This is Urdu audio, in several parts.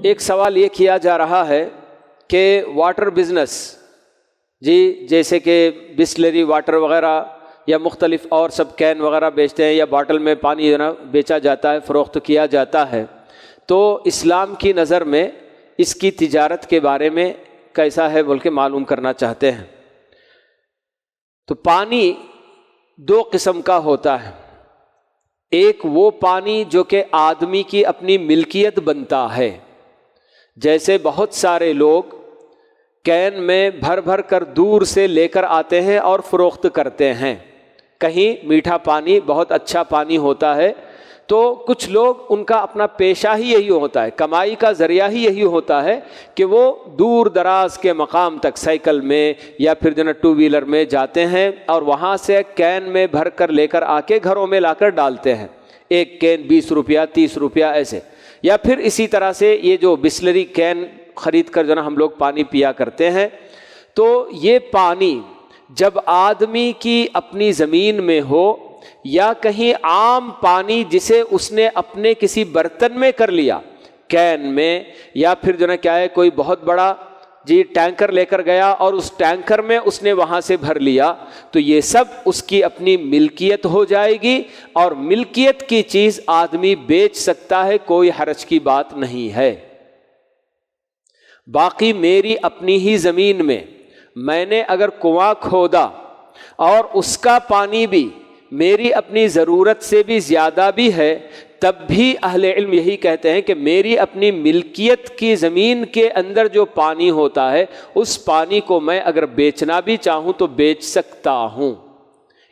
ایک سوال یہ کیا جا رہا ہے کہ واٹر بزنس جیسے کہ بسلری واٹر وغیرہ یا مختلف اور سب کین وغیرہ بیچتے ہیں یا باٹل میں پانی جو نا بیچا جاتا ہے، فروخت کیا جاتا ہے، تو اسلام کی نظر میں اس کی تجارت کے بارے میں کیسا ہے بول کے معلوم کرنا چاہتے ہیں۔ تو پانی دو قسم کا ہوتا ہے، ایک وہ پانی جو کہ آدمی کی اپنی ملکیت بنتا ہے، جیسے بہت سارے لوگ کین میں بھر بھر کر دور سے لے کر آتے ہیں اور فروخت کرتے ہیں۔ کہیں میٹھا پانی بہت اچھا پانی ہوتا ہے تو کچھ لوگ ان کا اپنا پیشہ ہی یہی ہوتا ہے، کمائی کا ذریعہ ہی یہی ہوتا ہے کہ وہ دور دراز کے مقام تک سائیکل میں یا پھر جو نا ٹو ویلر میں جاتے ہیں اور وہاں سے کین میں بھر کر لے کر آ کے گھروں میں لا کر ڈالتے ہیں، ایک کین 20 روپیہ 30 روپیہ ایسے، یا پھر اسی طرح سے یہ جو بسلری کین خرید کر جو نا ہم لوگ پانی پیا کرتے ہیں۔ تو یہ پانی جب آدمی کی اپنی زمین میں ہو یا کہیں عام پانی جسے اس نے اپنے کسی برتن میں کر لیا، کین میں، یا پھر جو نا کیا ہے کوئی بہت بڑا ٹینکر لے کر گیا اور اس ٹینکر میں اس نے وہاں سے بھر لیا، تو یہ سب اس کی اپنی ملکیت ہو جائے گی، اور ملکیت کی چیز آدمی بیچ سکتا ہے، کوئی حرج کی بات نہیں ہے۔ باقی میری اپنی ہی زمین میں نے اگر کنواں کھودا اور اس کا پانی بھی میری اپنی ضرورت سے بھی زیادہ بھی ہے، تب بھی اہل علم یہی کہتے ہیں کہ میری اپنی ملکیت کی زمین کے اندر جو پانی ہوتا ہے اس پانی کو میں اگر بیچنا بھی چاہوں تو بیچ سکتا ہوں،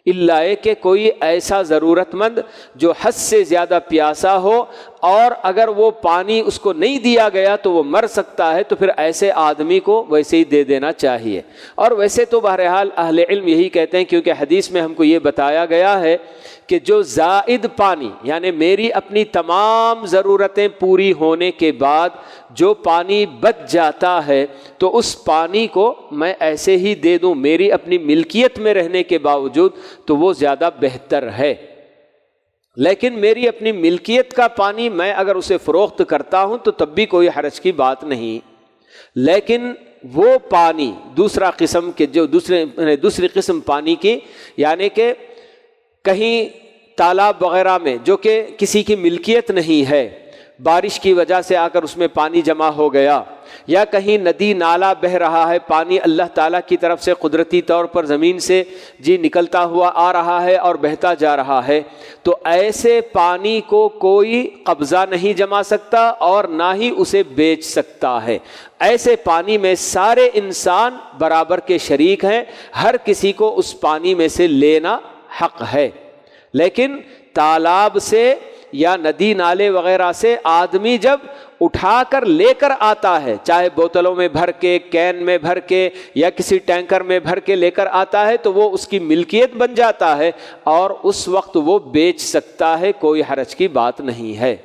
الا کہ کوئی ایسا ضرورت مند جو حد سے زیادہ پیاسا ہو اور اگر وہ پانی اس کو نہیں دیا گیا تو وہ مر سکتا ہے، تو پھر ایسے آدمی کو ویسے ہی دے دینا چاہیے۔ اور ویسے تو بہرحال اہل علم یہی کہتے ہیں، کیونکہ حدیث میں ہم کو یہ بتایا گیا ہے کہ جو زائد پانی، یعنی میری اپنی تمام ضرورتیں پوری ہونے کے بعد جو پانی بچ جاتا ہے تو اس پانی کو میں ایسے ہی دے دوں میری اپنی ملکیت میں رہنے کے باوجود، تو وہ زیادہ بہتر ہے۔ لیکن میری اپنی ملکیت کا پانی میں اگر اسے فروخت کرتا ہوں تو تب بھی کوئی حرج کی بات نہیں۔ لیکن وہ پانی دوسرا قسم کے جو دوسری قسم پانی کی، یعنی کہ کہیں تالاب وغیرہ میں جو کہ کسی کی ملکیت نہیں ہے، بارش کی وجہ سے آ کر اس میں پانی جمع ہو گیا، یا کہیں ندی نالا بہ رہا ہے، پانی اللہ تعالیٰ کی طرف سے قدرتی طور پر زمین سے نکلتا ہوا آ رہا ہے اور بہتا جا رہا ہے، تو ایسے پانی کو کوئی قبضہ نہیں جما سکتا اور نہ ہی اسے بیچ سکتا ہے۔ ایسے پانی میں سارے انسان برابر کے شریک ہیں، ہر کسی کو اس پانی میں سے لینا حق ہے۔ لیکن تالاب سے یا ندی نالے وغیرہ سے آدمی جب اٹھا کر لے کر آتا ہے، چاہے بوتلوں میں بھر کے، کین میں بھر کے یا کسی ٹینکر میں بھر کے لے کر آتا ہے، تو وہ اس کی ملکیت بن جاتا ہے اور اس وقت وہ بیچ سکتا ہے، کوئی حرج کی بات نہیں ہے۔